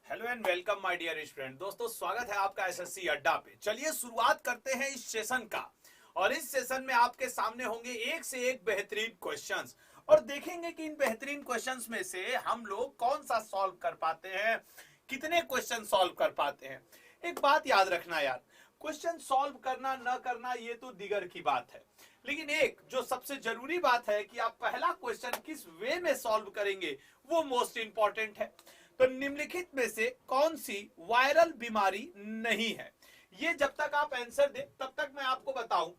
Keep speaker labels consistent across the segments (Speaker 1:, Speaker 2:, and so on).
Speaker 1: Hello and welcome my dear student. दोस्तों स्वागत है आपका एसएससी अड्डा पे। चलिए शुरुआत करते हैं इस सेशन का। और इस सेशन में आपके सामने होंगे एक से एक बेहतरीन क्वेश्चंस और देखेंगे कि इन बेहतरीन क्वेश्चंस में से हम लोग कौन सा सॉल्व कर पाते हैं, कितने क्वेश्चन सॉल्व कर पाते हैं। एक बात याद रखना यार, क्वेश्चन सॉल्व करना न करना ये तो दिगर की बात है, लेकिन एक जो सबसे जरूरी बात है कि आप पहला क्वेश्चन किस वे में सॉल्व करेंगे वो मोस्ट इंपॉर्टेंट है। तो निम्नलिखित में से कौन सी वायरल बीमारी नहीं है, ये जब तक आप आंसर दे तब तक मैं आपको बताऊं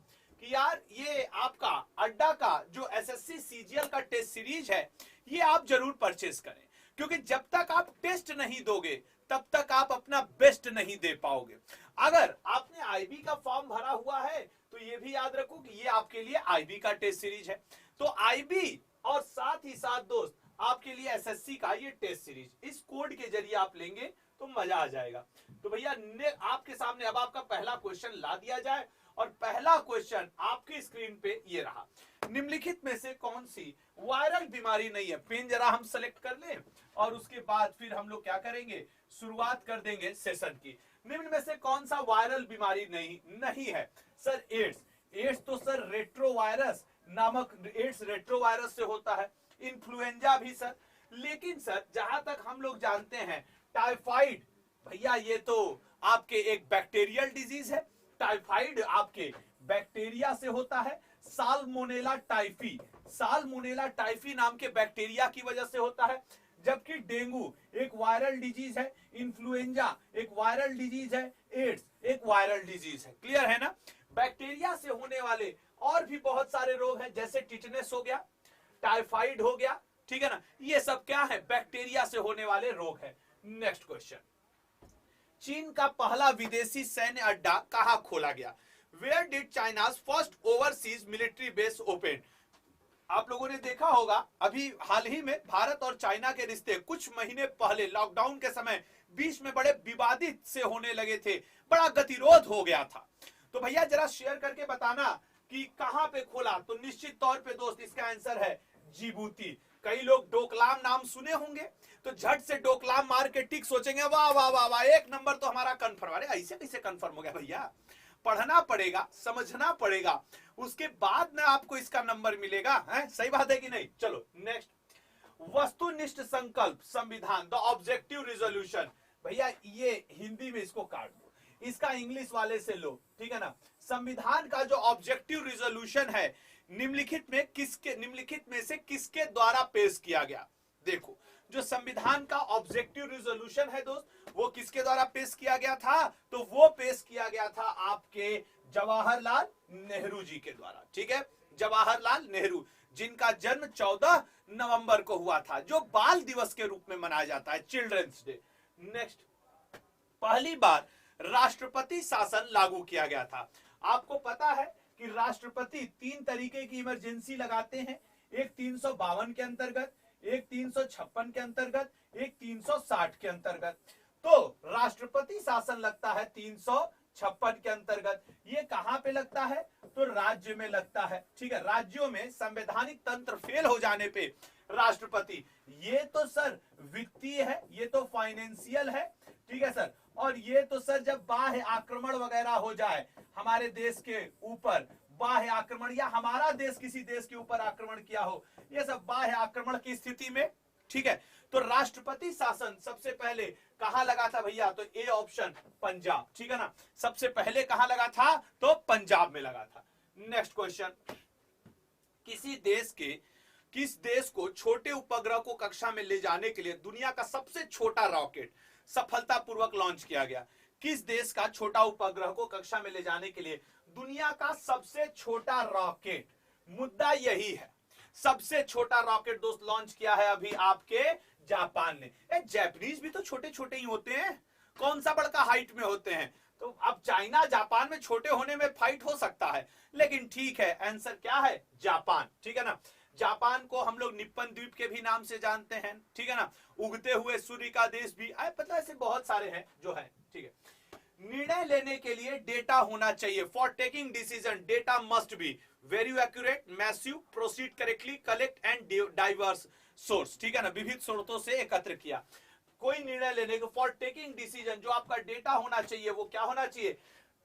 Speaker 1: कि यार ये आपका अड्डा का जो एसएससी सीजीएल का टेस्ट सीरीज है ये आप जरूर परचेस करें, क्योंकि जब तक आप टेस्ट नहीं दोगे तब तक आप अपना बेस्ट नहीं दे पाओगे। अगर आपने आईबी का फॉर्म भरा हुआ है तो ये भी याद रखो कि ये आपके लिए आईबी का टेस्ट सीरीज है। तो आईबी और साथ ही साथ दोस्त आपके लिए एसएससी का ये टेस्ट सीरीज, इस कोड के जरिए आप लेंगे तो मजा आ जाएगा। तो भैया आपके सामने अब आपका पहला क्वेश्चन ला दिया जाए और पहला क्वेश्चन आपकी स्क्रीन पे ये रहा। निम्नलिखित में से कौन सी वायरल बीमारी नहीं है, पेन जरा हम सेलेक्ट कर लें और उसके बाद फिर हम लोग क्या करेंगे, शुरुआत कर देंगे सेशन की। निम्न में से कौन सा वायरल बीमारी नहीं है? Sir AIDS. एड्स तो सर रेट्रोवायरस नामक एड्स रेट्रोवायरस से होता है। इन्फ्लुएंजा भी सर, लेकिन सर जहां तक हम लोग जानते हैं टाइफाइड, भैया ये तो आपके एक बैक्टीरियल डिजीज है। टाइफाइड आपके बैक्टीरिया से होता है। साल्मोनेला टाइफी, साल्मोनेला टाइफी नाम के बैक्टीरिया की वजह से होता है। जबकि डेंगू एक वायरल डिजीज है, इन्फ्लुएंजा एक वायरल डिजीज है, एड्स एक वायरल डिजीज है। क्लियर है ना? बैक्टीरिया से होने वाले और भी बहुत सारे रोग हैं, जैसे टिटनेस हो गया, टाइफाइड हो गया, ठीक है ना, ये सब क्या है, बैक्टीरिया से होने वाले रोग है। नेक्स्ट क्वेश्चन, चीन का पहला विदेशी सैन्य अड्डा कहां खोला गया? Where did China's first overseas military base open? आप लोगों ने देखा होगा अभी हाल ही में भारत और चाइना के रिश्ते कुछ महीने पहले लॉकडाउन के समय बीच में बड़े विवादित से होने लगे थे, बड़ा गतिरोध हो गया था। तो भैया जरा शेयर करके बताना कि कहां पे खोला। तो निश्चित तौर पे दोस्त इसका आंसर है जिबूती। कई लोग डोकलाम नाम सुने होंगे तो झट से डोकलाम मार के टिक सोचेंगे वाह वाह वाह वाह, एक नंबर तो हमारा कंफर्म। अरे ऐसे कैसे कंफर्म हो गया भैया? पढ़ना पड़ेगा, समझना पड़ेगा, उसके बाद ना आपको इसका नंबर मिलेगा। है सही बात है कि नहीं? चलो नेक्स्ट, वस्तुनिष्ठ संकल्प संविधान, द ऑब्जेक्टिव रिजोल्यूशन। भैया ये हिंदी में इसको काट दो, इसका इंग्लिश वाले से लो, ठीक है ना। संविधान का जो ऑब्जेक्टिव रिजोल्यूशन है निम्नलिखित में से किसके द्वारा पेश किया गया? देखो जो संविधान का ऑब्जेक्टिव रिजोल्यूशन है दोस्त वो किसके द्वारा पेश किया गया था? तो वो पेश किया गया था आपके जवाहरलाल नेहरू जी के द्वारा। ठीक है, जवाहरलाल नेहरू जिनका जन्म 14 नवंबर को हुआ था, जो बाल दिवस के रूप में मनाया जाता है, चिल्ड्रंस डे। नेक्स्ट, पहली बार राष्ट्रपति शासन लागू किया गया था। आपको पता है कि राष्ट्रपति 3 तरीके की इमरजेंसी लगाते हैं, एक 352 के अंतर्गत, एक 356 के अंतर्गत, एक 360 के अंतर्गत। तो राष्ट्रपति शासन लगता है 356 के अंतर्गत। ये कहां पे लगता है? तो राज्य में लगता है। ठीक है, राज्यों में संवैधानिक तंत्र फेल हो जाने पे राष्ट्रपति, ये तो सर वित्तीय है, ये तो फाइनेंशियल है, ठीक है सर, और ये तो सर जब बाह्य आक्रमण वगैरह हो जाए हमारे देश के ऊपर, बाह्य आक्रमण या हमारा देश किसी देश के ऊपर आक्रमण किया हो, ये सब बाह्य आक्रमण की स्थिति में, ठीक है। तो राष्ट्रपति शासन सबसे पहले कहां लगा था भैया? तो ए ऑप्शन पंजाब, ठीक है ना, सबसे पहले कहां लगा था? तो पंजाब में लगा था। नेक्स्ट क्वेश्चन, किस देश को छोटे उपग्रह को कक्षा में ले जाने के लिए दुनिया का सबसे छोटा रॉकेट सफलतापूर्वक लॉन्च किया गया? किस देश का छोटा उपग्रह को कक्षा में ले जाने के लिए दुनिया का सबसे छोटा रॉकेट? मुद्दा यही है, सबसे छोटा रॉकेट दोस्त लॉन्च किया है अभी आपके जापान ने। जापानीज भी तो छोटे छोटे ही होते हैं, कौन सा बड़का हाइट में होते हैं। तो अब चाइना जापान में छोटे होने में फाइट हो सकता है, लेकिन ठीक है, आंसर क्या है? जापान, ठीक है ना। जापान को हम लोग निप्पन द्वीप के भी नाम से जानते हैं, ठीक है ना, उगते हुए सूर्य का देश भी, पता है ऐसे बहुत सारे हैं जो है, ठीक है। निर्णय लेने के लिए डेटा होना चाहिए, for taking decision data must be very accurate, massive, proceed correctly, collect and diverse source, ठीक है ना, विविध स्रोतों से एकत्र किया। कोई निर्णय लेने को, फॉर टेकिंग डिसीजन, जो आपका डेटा होना चाहिए वो क्या होना चाहिए,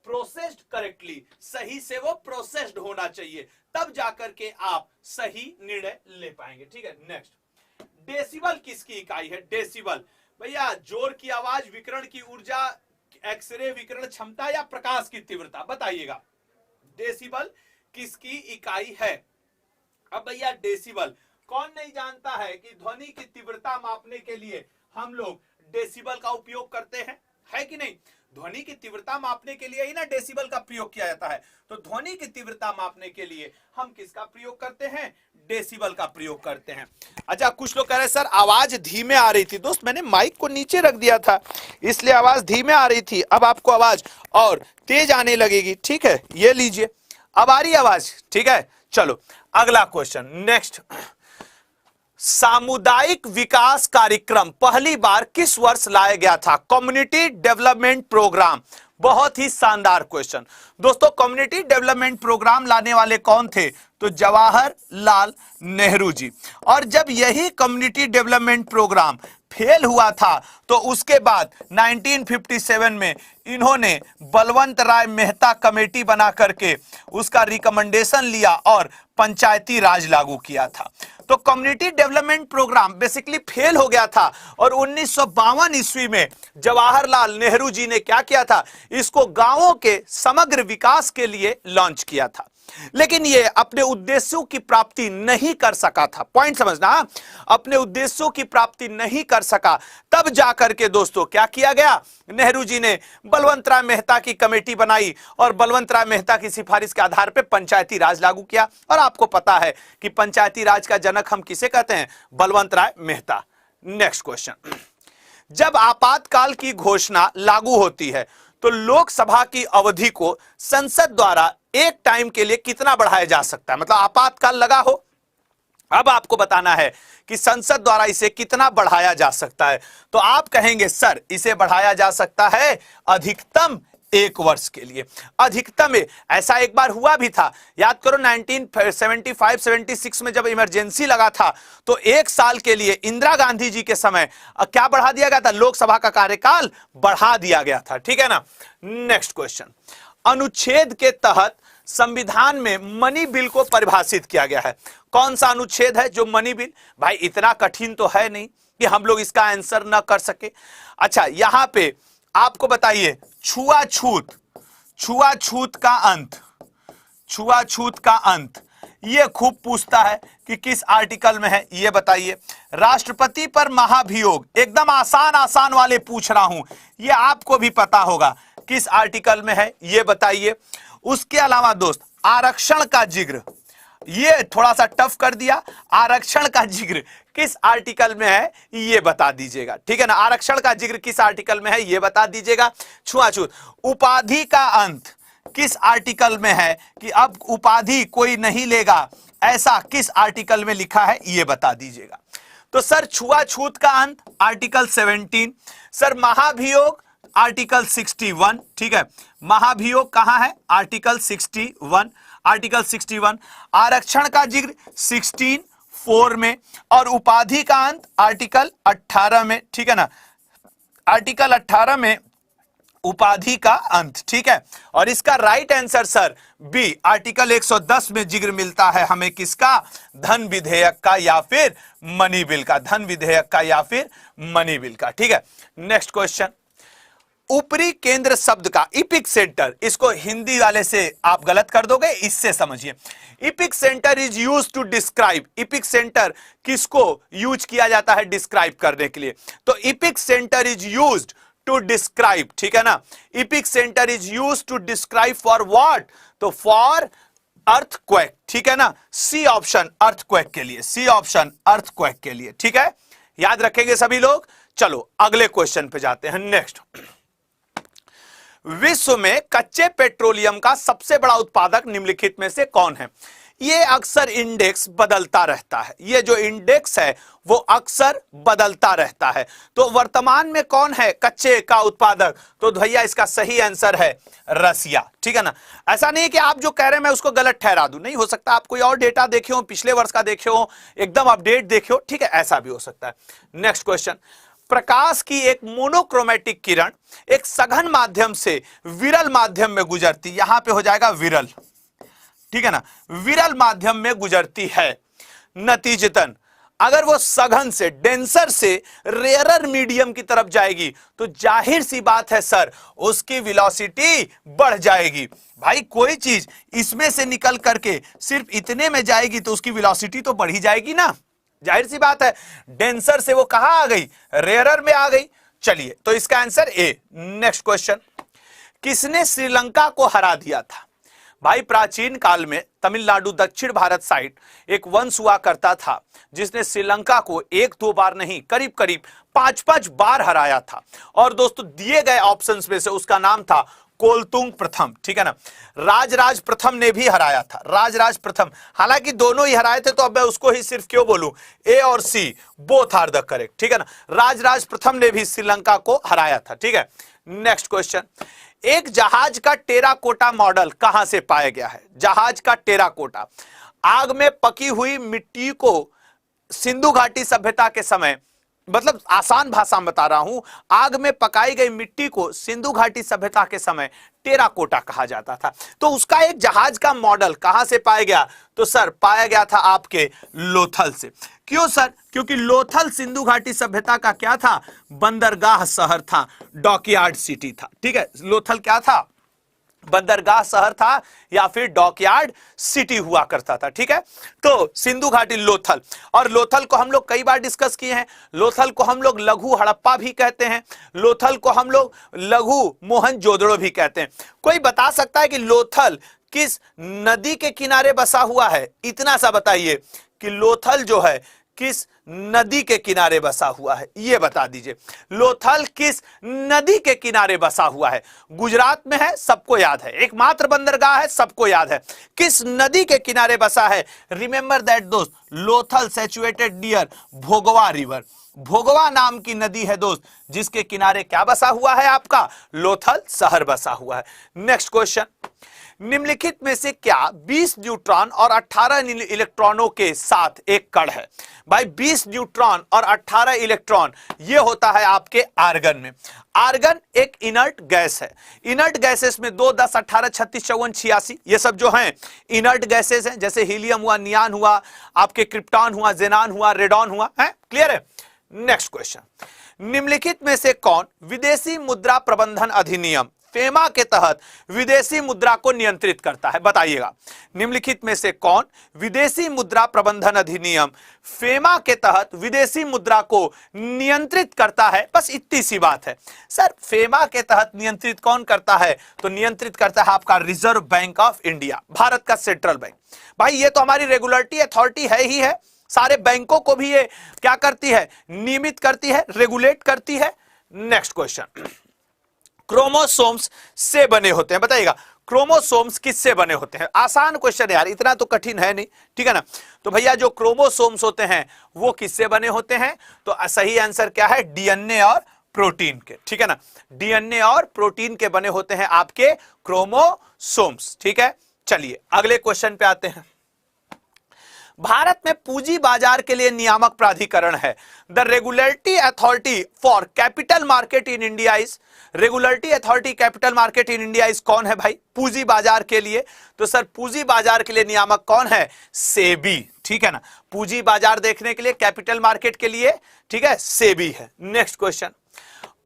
Speaker 1: प्रोसेस्ड करेक्टली, सही से वो प्रोसेस्ड होना चाहिए, तब जाकर के आप सही निर्णय ले पाएंगे। ठीक है, नेक्स्ट, डेसिबल किसकी इकाई है, डेसिबल भैया जोर की आवाज, विकिरण की ऊर्जा, एक्सरे विकिरण क्षमता या प्रकाश की तीव्रता, बताइएगा डेसिबल किसकी इकाई है। अब भैया डेसिबल कौन नहीं जानता है कि ध्वनि की तीव्रता मापने के लिए हम लोग डेसिबल का उपयोग करते हैं, है कि नहीं। ध्वनि की तीव्रता मापने के लिए ही ना डेसिबल का प्रयोग किया जाता है। तो ध्वनि की तीव्रता मापने के लिए हम किसका प्रयोग करते हैं, डेसिबल का प्रयोग करते हैं। अच्छा, कुछ लोग कह रहे हैं सर आवाज धीमे आ रही थी। दोस्त मैंने माइक को नीचे रख दिया था इसलिए आवाज धीमे आ रही थी, अब आपको आवाज और तेज आने लगेगी। ठीक है, ये लीजिए, अब आ रही आवाज। ठीक है, चलो अगला क्वेश्चन, नेक्स्ट, सामुदायिक विकास कार्यक्रम पहली बार किस वर्ष लाया गया था, कम्युनिटी डेवलपमेंट प्रोग्राम। बहुत ही शानदार क्वेश्चन दोस्तों। कम्युनिटी डेवलपमेंट प्रोग्राम लाने वाले कौन थे, तो जवाहरलाल नेहरू जी। और जब यही कम्युनिटी डेवलपमेंट प्रोग्राम फेल हुआ था तो उसके बाद 1957 में इन्होंने बलवंत राय मेहता कमेटी बना करके उसका रिकमेंडेशन लिया और पंचायती राज लागू किया था। तो community development program basically fail हो गया था और 1952 ईस्वी में जवाहरलाल नेहरू जी ने क्या किया था, इसको गांवों के समग्र विकास के लिए लॉन्च किया था। लेकिन ये अपने उद्देश्यों की प्राप्ति नहीं कर सका था, पॉइंट समझना, अपने उद्देश्यों की प्राप्ति नहीं कर सका। तब जाकर के दोस्तों क्या किया गया, नेहरू जी ने बलवंत राय मेहता की कमेटी बनाई और बलवंत राय मेहता की सिफारिश के आधार पर पंचायती राज लागू किया। और आपको पता है कि पंचायती राज का जनक हम किसे कहते हैं, बलवंत राय मेहता। नेक्स्ट क्वेश्चन, जब आपातकाल की घोषणा लागू होती है तो लोकसभा की अवधि को संसद द्वारा एक टाइम के लिए कितना बढ़ाया जा सकता है, मतलब आपातकाल लगा हो, अब आपको बताना है कि संसद द्वारा इसे कितना बढ़ाया जा सकता है। तो आप कहेंगे सर इसे बढ़ाया जा सकता है अधिकतम 1 वर्ष के लिए। अधिकतम ऐसा एक बार हुआ भी था, याद करो 1975-76 में जब इमरजेंसी लगा था तो 1 साल के लिए इंदिरा गांधी जी के समय क्या बढ़ा दिया गया था, लोकसभा का कार्यकाल बढ़ा दिया गया था। ठीक है ना। नेक्स्ट क्वेश्चन, अनुच्छेद के तहत संविधान में मनी बिल को परिभाषित किया गया है। कौन सा अनुच्छेद है जो मनी बिल, भाई इतना कठिन तो है नहीं कि हम लोग इसका आंसर ना कर सके। अच्छा, यहां पे आपको बताइए छुआछूत, छुआछूत का अंत, छुआछूत का अंत ये खूब पूछता है कि किस आर्टिकल में है, ये बताइए। राष्ट्रपति पर महाभियोग, एकदम आसान आसान वाले पूछ रहा हूं, ये आपको भी पता होगा किस आर्टिकल में है, ये बताइए। उसके अलावा दोस्त आरक्षण का जिक्र, ये थोड़ा सा टफ कर दिया, आरक्षण का जिक्र किस आर्टिकल में है ये बता दीजिएगा। ठीक है ना, आरक्षण का जिक्र किस आर्टिकल में है ये बता दीजिएगा। छुआछूत, उपाधि का अंत किस आर्टिकल में है कि अब उपाधि कोई नहीं लेगा, ऐसा किस आर्टिकल में लिखा है ये बता दीजिएगा। तो सर छुआछूत का अंत आर्टिकल 17, सर महाभियोग आर्टिकल 61। ठीक है, महाभियोग कहां है, आर्टिकल 61, आर्टिकल 61। आरक्षण का जिक्र 16(4) में और उपाधि का अंत आर्टिकल 18 में। ठीक है ना, आर्टिकल 18 में उपाधि का अंत। ठीक है, और इसका right answer sir B, article 110 में जिक्र मिलता है हमें किसका, धन विधेयक का या फिर मनी बिल का, धन विधेयक का या फिर मनी बिल का। ठीक है, नेक्स्ट क्वेश्चन, ऊपरी केंद्र शब्द का इपिक सेंटर, इसको हिंदी वाले से आप गलत कर दोगे, इससे समझिए। Epicentre is use to describe, epicentre किसको यूज किया जाता है डिस्क्राइब करने के लिए, तो epicentre is used to describe. ठीक है ना, epicentre is used to describe for what, तो फॉर अर्थक्वेक। ठीक है ना, सी ऑप्शन अर्थक्वेक के लिए, सी ऑप्शन अर्थक्वेक के लिए। ठीक है, याद रखेंगे सभी लोग। चलो अगले क्वेश्चन पे जाते हैं। नेक्स्ट, विश्व में कच्चे पेट्रोलियम का सबसे बड़ा उत्पादक निम्नलिखित में से कौन है। ये अक्सर इंडेक्स बदलता रहता है, ये जो इंडेक्स है वो अक्सर बदलता रहता है। तो वर्तमान में कौन है कच्चे का उत्पादक, तो भैया इसका सही आंसर है रसिया। ठीक है ना, ऐसा नहीं है कि आप जो कह रहे हैं मैं उसको गलत ठहरा दूं, नहीं हो सकता, आप कोई और डेटा देखे हो, पिछले वर्ष का देखे हो, एकदम अपडेट देखे हो, ठीक है, ऐसा भी हो सकता है। नेक्स्ट क्वेश्चन, प्रकाश की एक मोनोक्रोमेटिक किरण एक सघन माध्यम से विरल माध्यम में गुजरती, यहां पे हो जाएगा विरल, ठीक है ना, विरल माध्यम में गुजरती है। नतीजतन अगर वो सघन से डेंसर से रेयरर मीडियम की तरफ जाएगी तो जाहिर सी बात है सर उसकी वेलोसिटी बढ़ जाएगी। भाई कोई चीज इसमें से निकल करके सिर्फ इतने में जाएगी तो उसकी वेलोसिटी तो बढ़ ही जाएगी ना, जाहिर सी बात है। डेंसर से वो कहां आ गई, रेयरर में आ गई। चलिए तो इसका आंसर ए। नेक्स्ट क्वेश्चन, किसने श्रीलंका को हरा दिया था? भाई प्राचीन काल में तमिलनाडु दक्षिण भारत साइड एक वंश हुआ करता था जिसने श्रीलंका को एक दो बार नहीं करीब करीब 5-5 बार हराया था। और दोस्तों दिए गए ऑप्शंस में से उसका नाम था कोलतुंग प्रथम, ठीक है ना। राजराज प्रथम ने भी हराया था, राजराज प्रथम, हालांकि दोनों ही हराए थे तो अब मैं उसको ही सिर्फ क्यों बोलूं, ए और C both are the correct, ठीक है ना। राजराज प्रथम ने भी श्रीलंका को हराया था, ठीक है। नेक्स्ट क्वेश्चन, एक जहाज का टेराकोटा मॉडल कहां से पाया गया है? जहाज का टेराकोटा आग में पकी हुई मिट्टी को सिंधु घाटी सभ्यता के समय, मतलब आसान भाषा में बता रहा हूं, आग में पकाई गई मिट्टी को सिंधु घाटी सभ्यता के समय टेराकोटा कहा जाता था। तो उसका एक जहाज का मॉडल कहां से पाया गया? तो सर पाया गया था आपके लोथल से। क्यों सर? क्योंकि लोथल सिंधु घाटी सभ्यता का क्या था, बंदरगाह शहर था, डॉकयार्ड सिटी था, ठीक है। लोथल क्या था, बंदरगाह शहर था या फिर डॉकयार्ड सिटी हुआ करता था, ठीक है। तो सिंधु घाटी लोथल, और लोथल को हम लोग कई बार डिस्कस किए हैं। लोथल को हम लोग लघु हड़प्पा भी कहते हैं, लोथल को हम लोग लघु मोहनजोदड़ो भी कहते हैं। कोई बता सकता है कि लोथल किस नदी के किनारे बसा हुआ है? इतना सा बताइए कि लोथल जो है किस नदी के किनारे बसा हुआ है, ये बता दीजिए। लोथल किस नदी के किनारे बसा हुआ है? गुजरात में है, सबको याद है, एकमात्र बंदरगाह है, सबको याद है। किस नदी के किनारे बसा है? रिमेंबर दैट दोस्त, लोथल सिचुएटेड नियर भोगवा रिवर, भोगवा नाम की नदी है दोस्त, जिसके किनारे क्या बसा हुआ है? आपका लोथल शहर बसा हुआ है। नेक्स्ट क्वेश्चन, निम्नलिखित में से क्या 20 न्यूट्रॉन और 18 इलेक्ट्रॉनों के साथ एक कण है? भाई 20 न्यूट्रॉन और 18 इलेक्ट्रॉन ये होता है आपके आर्गन में। आर्गन एक इनर्ट गैस है। इनर्ट गैसेस में 2, 10, 18, 36, 54, 86 ये सब जो हैं इनर्ट गैसेस हैं, जैसे हीलियम हुआ, नियान हुआ, आपके क्रिप्टॉन हुआ, जेनान हुआ, रेडॉन हुआ, है क्लियर है। नेक्स्ट क्वेश्चन, निम्नलिखित में से कौन विदेशी मुद्रा प्रबंधन अधिनियम फेमा के तहत विदेशी मुद्रा को नियंत्रित करता है? बताइएगा, निम्नलिखित में से कौन विदेशी मुद्रा प्रबंधन अधिनियम फेमा के तहत विदेशी मुद्रा को नियंत्रित करता है? बस इतनी सी बात है। सर फेमा के तहत नियंत्रित कौन करता है? तो नियंत्रित करता है आपका reserve bank of India, Bharat का सेंट्रल बैंक। भाई ये तो हमारी रेगुलेटरी अथॉरिटी है ही है, सारे बैंकों को भी ये क्या करती है? नियमित करती है, रेगुलेट करती है। नेक्स्ट क्वेश्चन, क्रोमोसोम्स से बने होते हैं, बताइएगा क्रोमोसोम्स किससे बने होते हैं? आसान क्वेश्चन है यार, इतना तो कठिन है नहीं, ठीक है ना। तो भैया जो क्रोमोसोम्स होते हैं वो किससे बने होते हैं? तो सही आंसर क्या है? डीएनए और प्रोटीन के, ठीक है ना। डीएनए और प्रोटीन के बने होते हैं आपके क्रोमोसोम्स, ठीक है। चलिए अगले क्वेश्चन पे आते हैं। भारत में पूंजी बाजार के लिए नियामक प्राधिकरण है। The regulatory authority for capital market in India is, regulatory authority capital market in India is कौन है भाई? पूंजी बाजार के लिए। तो सर पूंजी बाजार के लिए नियामक कौन है? सेबी, ठीक है ना। पूंजी बाजार देखने के लिए, कैपिटल मार्केट के लिए, ठीक है, सेबी है। नेक्स्ट क्वेश्चन,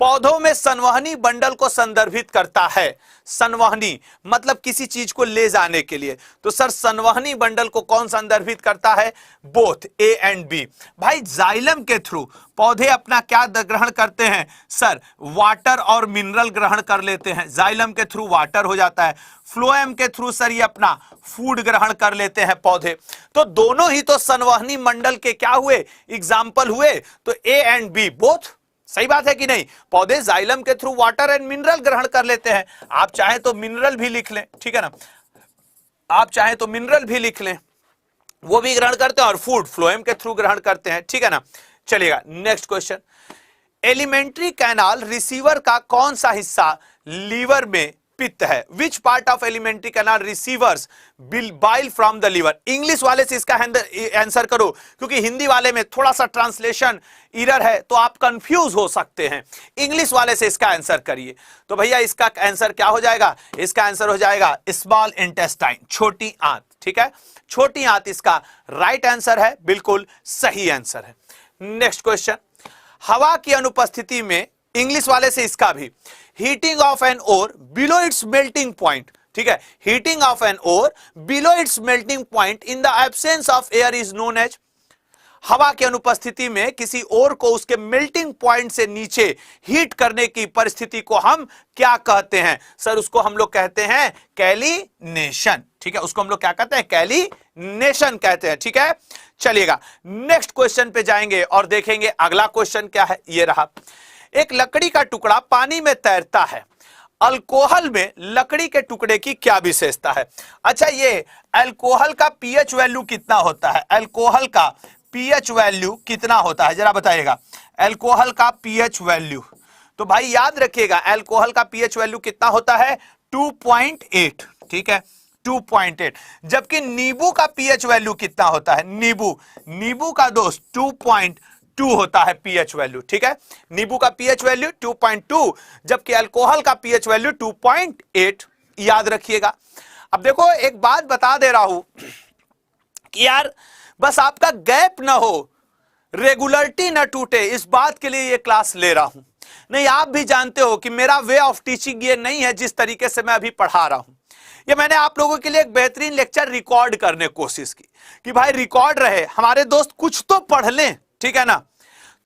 Speaker 1: पौधों में संवहनी बंडल को संदर्भित करता है। संवहनी मतलब किसी चीज को ले जाने के लिए, तो सर संवहनी बंडल को कौन संदर्भित करता है? Both A and B. भाई जाइलम के थ्रू पौधे अपना क्या ग्रहण करते हैं? सर वाटर और मिनरल ग्रहण कर लेते हैं। जाइलम के थ्रू वाटर हो जाता है, फ्लोएम के थ्रू सर ये अपना फूड ग्रहण कर लेते हैं पौधे। तो दोनों ही तो संवहनी मंडल के क्या हुए? एग्जाम्पल हुए। तो ए एंड बी बोथ सही बात है कि नहीं? पौधे जाइलम के थ्रू वाटर एंड मिनरल ग्रहण कर लेते हैं। आप चाहे तो मिनरल भी लिख लें, ठीक है ना, आप चाहे तो मिनरल भी लिख लें, वो भी ग्रहण करते हैं, और फूड फ्लोएम के थ्रू ग्रहण करते हैं, ठीक है ना। चलिएगा next question, alimentary canal receiver का कौन सा हिस्सा लीवर में पित्त है। Which part of alimentary canal receivers bile from the liver. English वाले से इसका आंसर करो, क्योंकि हिंदी वाले में थोड़ा सा ट्रांसलेशन एरर है तो आप कंफ्यूज हो सकते हैं। इंग्लिश वाले से इसका आंसर करिए। तो भैया इसका आंसर क्या हो जाएगा? इसका आंसर हो जाएगा स्मॉल इंटेस्टाइन, छोटी आंत। ठीक है, छोटी आंत इसका राइट आंसर है, बिल्कुल सही आंसर है। नेक्स्ट क्वेश्चन, हवा की अनुपस्थिति में, इंग्लिश वाले से इसका भी, heating of an ore below its melting point. ठीक है, heating of an ore below its melting point in the absence of air is known as. हवा की अनुपस्थिति में किसी ओर को उसके मेल्टिंग पॉइंट से नीचे हीट करने की परिस्थिति को हम क्या कहते हैं? सर उसको हम लोग कहते हैं कैलिनेशन। ठीक है, उसको हम लोग क्या कहते हैं? कैलिनेशन कहते हैं। ठीक है, चलिएगा नेक्स्ट क्वेश्चन पे जाएंगे और देखेंगे अगला क्वेश्चन क्या है। ये रहा, एक लकड़ी का टुकड़ा पानी में तैरता है, अल्कोहल में लकड़ी के टुकड़े की क्या विशेषता है? अच्छा, ये अल्कोहल का पीएच वैल्यू कितना होता है? अल्कोहल का पीएच वैल्यू कितना होता है जरा बताइएगा। अल्कोहल का पीएच वैल्यू, तो भाई याद रखिएगा अल्कोहल का पीएच वैल्यू कितना होता है? 2.8। ठीक है, 2.8। जबकि नींबू का पीएच वैल्यू कितना होता है? नींबू का दोस्त 2.2 होता है पीएच वैल्यू। ठीक है, नींबू का पीएच वैल्यू 2.2, जबकि अल्कोहल का पीएच वैल्यू 2.8। याद रखिएगा। अब देखो एक बात बता दे रहा हूं कि यार बस आपका गैप ना हो, रेगुलरिटी ना टूटे, इस बात के लिए ये क्लास ले रहा हूं। नहीं, आप भी जानते हो कि मेरा वे ऑफ टीचिंग ये नहीं है जिस तरीके से मैं अभी पढ़ा रहा हूं। ये मैंने आप लोगों के लिए एक बेहतरीन लेक्चर रिकॉर्ड करने की कोशिश की कि भाई रिकॉर्ड रहे, हमारे दोस्त कुछ तो पढ़ लें। ठीक है ना?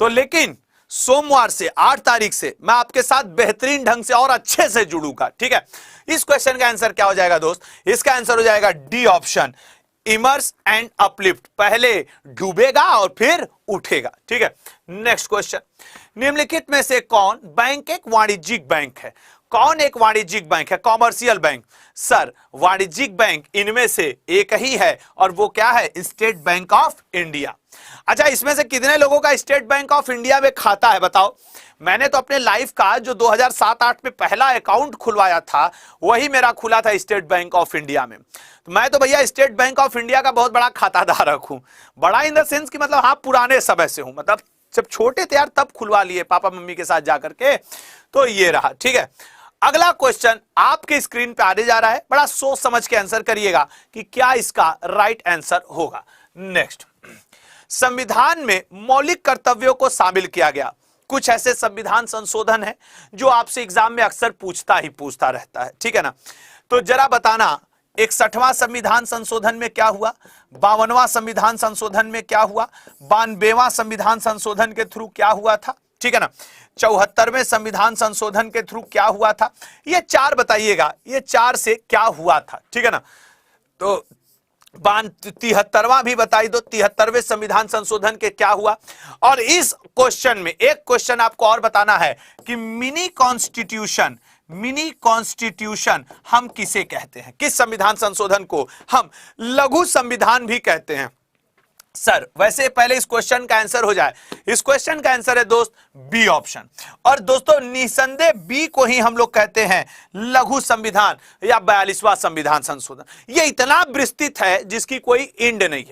Speaker 1: तो लेकिन सोमवार से 8 तारीख से मैं आपके साथ बेहतरीन ढंग से और अच्छे से जुड़ूंगा। ठीक है, इस क्वेश्चन का आंसर क्या हो जाएगा दोस्त? इसका आंसर हो जाएगा D option, immerse and uplift. पहले डूबेगा और फिर उठेगा। ठीक है, नेक्स्ट क्वेश्चन, निम्नलिखित में से कौन बैंक एक वाणिज्यिक बैंक है? कौन एक वाणिज्यिक बैंक है? Commercial bank. सर वाणिज्यिक बैंक इनमें से एक ही है और वो क्या है? State bank of India. अच्छा, इसमें से कितने लोगों का स्टेट बैंक ऑफ इंडिया में खाता है बताओ? मैंने तो अपने लाइफ का जो 2007-8 में पहला अकाउंट खुलवाया था वही मेरा खुला था स्टेट बैंक ऑफ इंडिया में। तो मैं तो भैया स्टेट बैंक ऑफ इंडिया का बहुत बड़ा खाताधारक हूं। बड़ा इन द सेंस कि मतलब हाँ पुराने समय से हूं, मतलब जब छोटे थे यार तब खुलवा लिए पापा मम्मी के साथ जाकर के। तो ये रहा। ठीक है, अगला क्वेश्चन आपके स्क्रीन पे आने जा रहा है, बड़ा सोच समझ के आंसर करिएगा कि क्या इसका राइट आंसर होगा। नेक्स्ट, संविधान में मौलिक कर्तव्यों को शामिल किया गया। कुछ ऐसे संविधान संशोधन है जो आपसे एग्जाम में अक्सर पूछता रहता है। ठीक है ना? तो जरा बताना 61वां संविधान संशोधन में क्या हुआ, 52वां संविधान संशोधन में क्या हुआ, 92वां संविधान संशोधन के थ्रू क्या हुआ था? ठीक है ना? 74वें संविधान संशोधन के थ्रू क्या हुआ था? ये 4 बताइएगा, ये 4 से क्या हुआ था? ठीक है ना? तो 73वां भी बताई दो, 73वें संविधान संशोधन के क्या हुआ। और इस क्वेश्चन में एक क्वेश्चन आपको और बताना है कि मिनी कॉन्स्टिट्यूशन हम किसे कहते हैं? किस संविधान संशोधन को हम लघु संविधान भी कहते हैं? सर वैसे पहले इस क्वेश्चन का आंसर हो जाए। इस क्वेश्चन का आंसर है दोस्त बी ऑप्शन। और दोस्तों निसंदेह बी को ही हम लोग कहते हैं लघु संविधान या 42वां संविधान संशोधन। ये इतना विस्तृत है जिसकी कोई एंड नहीं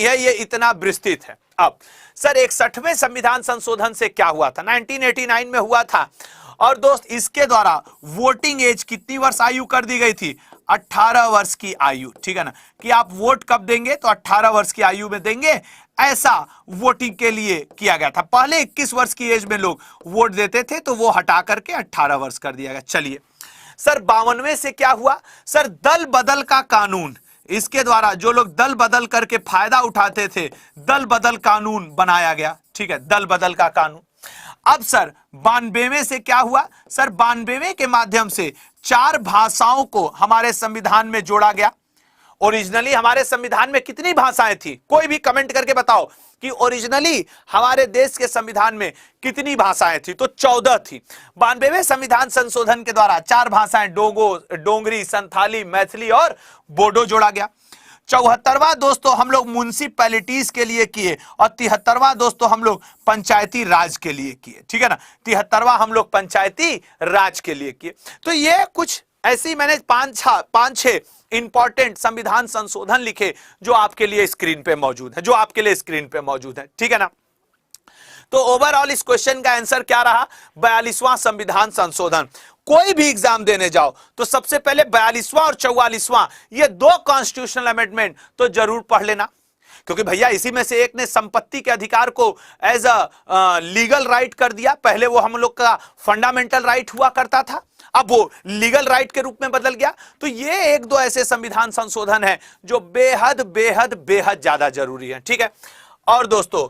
Speaker 1: है, ये इतना विस्तृत है। अब सर 61वें संविधान संशोधन से क्या हुआ था? 1989 में हुआ था। और दोस्त इसके द्वारा वोटिंग एज कितनी वर्ष आयु कर दी गई थी? 18 वर्ष की आयु। ठीक है ना? कि आप वोट कब देंगे? तो 18 वर्ष की आयु में देंगे, ऐसा वोटिंग के लिए किया गया था। पहले 21 वर्ष की एज में लोग वोट देते थे, तो वो हटा करके 18 वर्ष कर दिया गया। चलिए सर 52वें से क्या हुआ? सर दल बदल का कानून, इसके द्वारा जो लोग दल बदल करके फायदा उठाते थे, दल बदल कानून बनाया गया। ठीक है, दल बदल का कानून। अब सर 92वें से क्या हुआ? सर 92वें के माध्यम से 4 भाषाओं को हमारे संविधान में जोड़ा गया। ओरिजिनली हमारे संविधान में कितनी भाषाएं थी? कोई भी कमेंट करके बताओ कि ओरिजिनली हमारे देश के संविधान में कितनी भाषाएं थी? तो 14 थी। 92वें संविधान संशोधन के द्वारा 4 भाषाएं डोगरी, संथाली, मैथिली और बोडो जोड़ा गया। 74वां दोस्तों हम लोग म्युनिसिपैलिटीज के लिए किए और 73वां दोस्तों हम लोग पंचायती राज के लिए किए, ठीक है ना। 73वां हम लोग पंचायती राज के लिए किए। तो ये कुछ ऐसी मैंने पांच छह इंपॉर्टेंट संविधान संशोधन लिखे जो आपके लिए स्क्रीन पे मौजूद है, ठीक है ना। तो ओवरऑल इस क्वेश्चन का आंसर क्या रहा? 42वां संविधान संशोधन। कोई भी एग्जाम देने जाओ तो सबसे पहले 42वां और 44वां ये दो कॉन्स्टिट्यूशनल अमेंडमेंट तो जरूर पढ़ लेना, क्योंकि भैया इसी में से एक ने संपत्ति के अधिकार को एज अ लीगल राइट कर दिया। पहले वो हम लोग का फंडामेंटल राइट हुआ करता था, अब वो लीगल राइट के रूप में बदल गया। तो ये एक दो ऐसे संविधान संशोधन है जो बेहद बेहद बेहद ज्यादा जरूरी है, ठीक है। और दोस्तों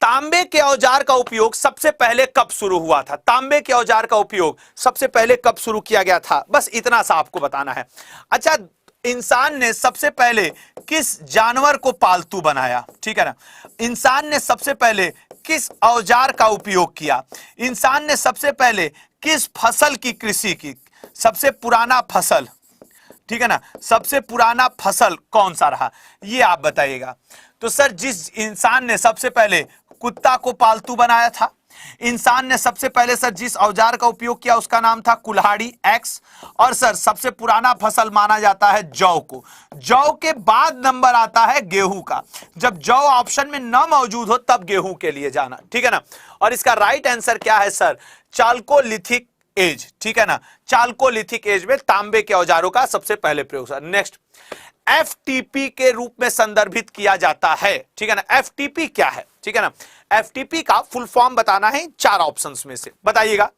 Speaker 1: तांबे के औजार का उपयोग सबसे पहले कब शुरू हुआ था? तांबे के औजार का उपयोग सबसे पहले कब शुरू किया गया था? बस इतना सा आपको बताना है। अच्छा, इंसान ने सबसे पहले किस जानवर को पालतू बनाया? ठीक है ना। इंसान ने सबसे पहले किस औजार का उपयोग किया? इंसान ने सबसे पहले किस फसल की कृषि की? सबसे पुराना फसल, ठीक है ना, सबसे पुराना फसल कौन सा रहा, ये आप बताइएगा। तो सर जिस इंसान ने सबसे पहले कुत्ता को पालतू बनाया था, इंसान ने सबसे पहले सर जिस औजार का उपयोग किया उसका नाम था कुल्हाड़ी एक्स। और सर सबसे पुराना फसल माना जाता है जौ को। जौ के बाद नंबर आता है गेहूं का। जब जौ ऑप्शन में न मौजूद हो तब गेहूं के लिए जाना, ठीक है ना। और इसका राइट आंसर क्या है सर? चालकोलिथिक एज, ठीक है ना। चालकोलिथिक एज में तांबे के औजारों का सबसे पहले प्रयोग। सर नेक्स्ट, एफटीपी के रूप में संदर्भित किया जाता है, ठीक है ना। एफटीपी क्या है, ठीक है ना। एफटीपी का फुल फॉर्म बताना है, चार ऑप्शंस में से बताइएगा।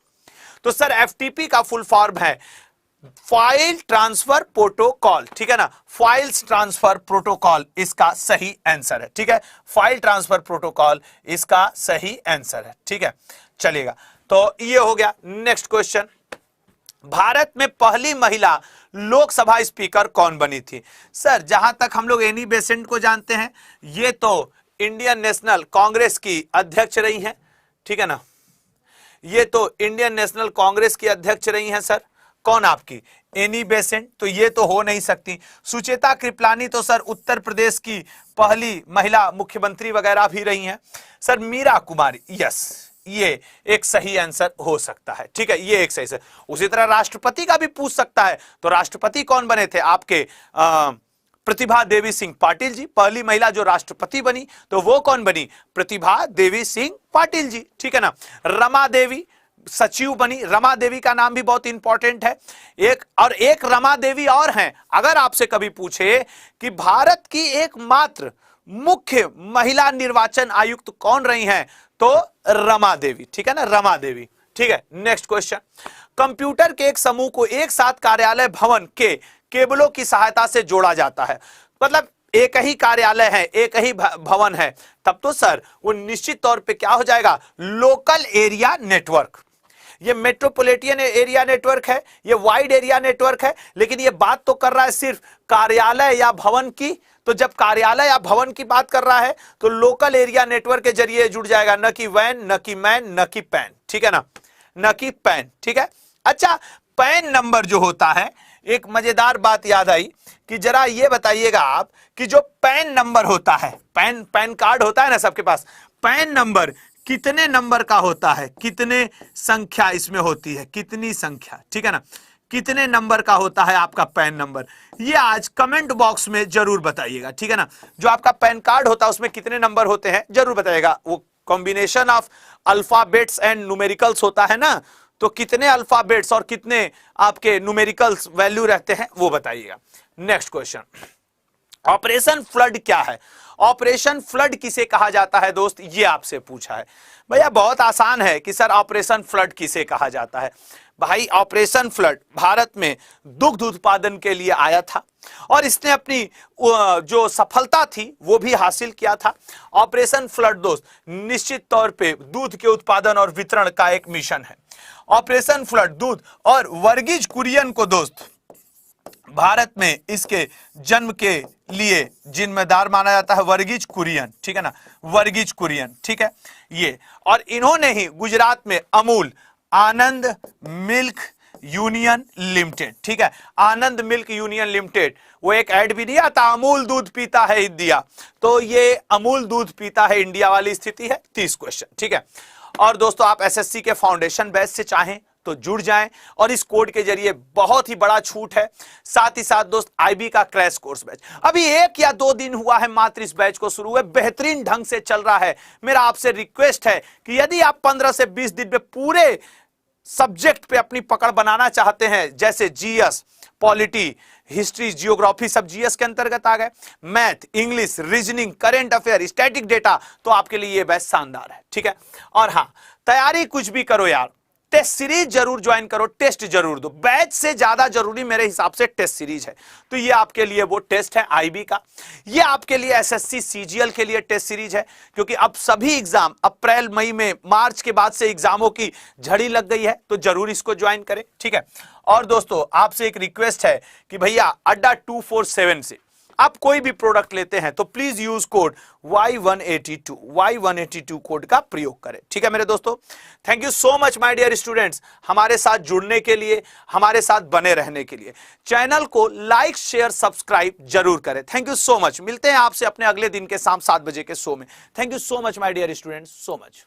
Speaker 1: तो सर एफटीपी का फुल फॉर्म है फाइल ट्रांसफर प्रोटोकॉल, ठीक है ना। फाइल्स ट्रांसफर प्रोटोकॉल इसका सही आंसर है, ठीक है। फाइल ट्रांसफर प्रोटोकॉल इसका सही आंसर है, ठीक है। चलिएगा, तो ये हो गया। नेक्स्ट क्वेश्चन, भारत में पहली महिला लोकसभा स्पीकर कौन बनी थी? सर जहां तक हम लोग एनी बेसेंट को जानते हैं, ये तो इंडियन नेशनल कांग्रेस की अध्यक्ष रही हैं, ठीक है ना। ये तो इंडियन नेशनल कांग्रेस की अध्यक्ष रही हैं सर। कौन आपकी? Annie Besant. तो ये तो हो नहीं सकती। सुचेता कृपलानी तो सर उत्तर प्रदेश की पहली महिला मुख्यमंत्री वगैरह भी रही हैं। सर मीरा कुमारी, यस, ये एक सही आंसर हो सकता है, ठीक है, ये एक सही से। उसी तरह राष्ट्रपति का भी पूछ सकता है, तो राष्ट्रपति कौन बने थे आपके? प्रतिभा देवी सिंह पाटिल जी, पहली महिला जो राष्ट्रपति बनी, तो वो कौन बनी? प्रतिभा देवी सिंह पाटिल जी, ठीक है ना। रमा देवी सचिव बनी। रमा देवी का नाम भी बहुत इंपॉर्टेंट है। एक रमा देवी और हैं। अगर आपसे कभी पूछे कि भारत की एकमात्र मुख्य महिला निर्वाचन आयुक्त कौन रही हैं, तो रमा देवी, ठीक है ना, रमा देवी, ठीक है। नेक्स्ट क्वेश्चन, कंप्यूटर के एक समूह को एक साथ कार्यालय भवन के केबलों की सहायता से जोड़ा जाता है। मतलब एक ही कार्यालय है, एक ही भवन है, तब तो सर वो निश्चित तौर पे क्या हो जाएगा? Local area network. ये मेट्रोपॉलिटन एरिया नेटवर्क है, ये वाइड एरिया नेटवर्क है, लेकिन ये बात तो कर रहा है सिर्फ कार्यालय या भवन की। तो जब कार्यालय या भवन की बात कर रहा है तो लोकल एरिया नेटवर्क के जरिए जुड़ जाएगा, न कि वैन, न कि मैन, न कि पैन, ठीक है ना, न कि पैन, ठीक है। अच्छा, पैन नंबर जो होता है, एक मजेदार बात याद आई कि जरा ये बताइएगा आप कि जो पैन नंबर होता है, पैन कार्ड होता है ना सबके पास, पैन नंबर कितने नंबर का होता है? कितने संख्या इसमें होती है? कितनी संख्या, ठीक है ना, कितने नंबर का होता है आपका पैन नंबर? ये आज कमेंट बॉक्स में जरूर बताइएगा, ठीक है ना। जो आपका पैन कार्ड होता है उसमें कितने नंबर होते हैं जरूर बताइएगा। वो combination of alphabets and numericals होता है ना, तो कितने अल्फाबेट्स और कितने आपके न्यूमेरिकल्स वैल्यू रहते हैं वो बताइएगा। नेक्स्ट क्वेश्चन, ऑपरेशन फ्लड क्या है? ऑपरेशन फ्लड किसे कहा जाता है दोस्त? ये आपसे पूछा है। भैया बहुत आसान है कि सर ऑपरेशन फ्लड किसे कहा जाता है। भाई ऑपरेशन फ्लड भारत में दुग्ध उत्पादन के लिए आया था और इसने अपनी जो सफलता थी वो भी हासिल किया था। ऑपरेशन फ्लड दोस्त निश्चित तौर पे दूध के उत्पादन और वितरण का एक मिशन है। ऑपरेशन फ्लड दूध और वर्गीज कुरियन को दोस्त भारत में इसके जन्म के लिए जिम्मेदार माना जाता है वर्गीज कुरियन, ठीक है ना, वर्गीज कुरियन, ठीक है ये। और इन्होंने ही गुजरात में अमूल, आनंद मिल्क यूनियन लिमिटेड, ठीक है, आनंद मिल्क यूनियन लिमिटेड। वो एक ऐड भी दिया था, अमूल दूध पीता है इंडिया, तो ये अमूल दूध पीता है इंडिया वाली स्थिति है। 30 क्वेश्चन, ठीक है। और दोस्तों आप एसएससी के फाउंडेशन बैच से चाहें तो जुड़ जाएं, और इस कोड के जरिए बहुत ही बड़ा छूट है। साथ ही साथ दोस्त आईबी का क्रैश कोर्स बैच अभी 1 या 2 दिन हुआ है मात्र इस बैच को शुरू हुए, बेहतरीन ढंग से चल रहा है। मेरा आपसे रिक्वेस्ट है कि यदि आप 15 से 20 दिन में पूरे सब्जेक्ट पे अपनी पकड़ बनाना चाहते हैं, जैसे जीएस, पॉलिटी, हिस्ट्री, जियोग्राफी सब जीएस के अंतर्गत आ गए, math, English, reasoning, current affair, static data, तो आपके लिए ये बैच शानदार है, ठीक है। और हां, तैयारी कुछ भी करो यार, टेस्ट सीरीज जरूर ज्वाइन करो, टेस्ट जरूर दो। बैच से ज्यादा जरूरी मेरे हिसाब से टेस्ट सीरीज है, तो ये आपके लिए वो टेस्ट है आईबी का, ये आपके लिए एसएससी सीजीएल के लिए टेस्ट सीरीज है, क्योंकि अब सभी एग्जाम अप्रैल मई में, मार्च के बाद से एग्जामों की झड़ी लग गई है, तो जरूर इसको ज्वाइन करें, ठीक है। और दोस्तों आपसे एक रिक्वेस्ट है कि भैया अड्डा 247 से आप कोई भी प्रोडक्ट लेते हैं तो please use code Y182 code का प्रयोग करें, ठीक है मेरे दोस्तों। Thank you so much my dear students, हमारे साथ जुड़ने के लिए, हमारे साथ बने रहने के लिए। चैनल को लाइक, शेयर, सब्सक्राइब जरूर करें। Thank you so much. मिलते हैं आपसे अपने अगले दिन के शाम 7 बजे के शो में। Thank you so much my dear students, so much.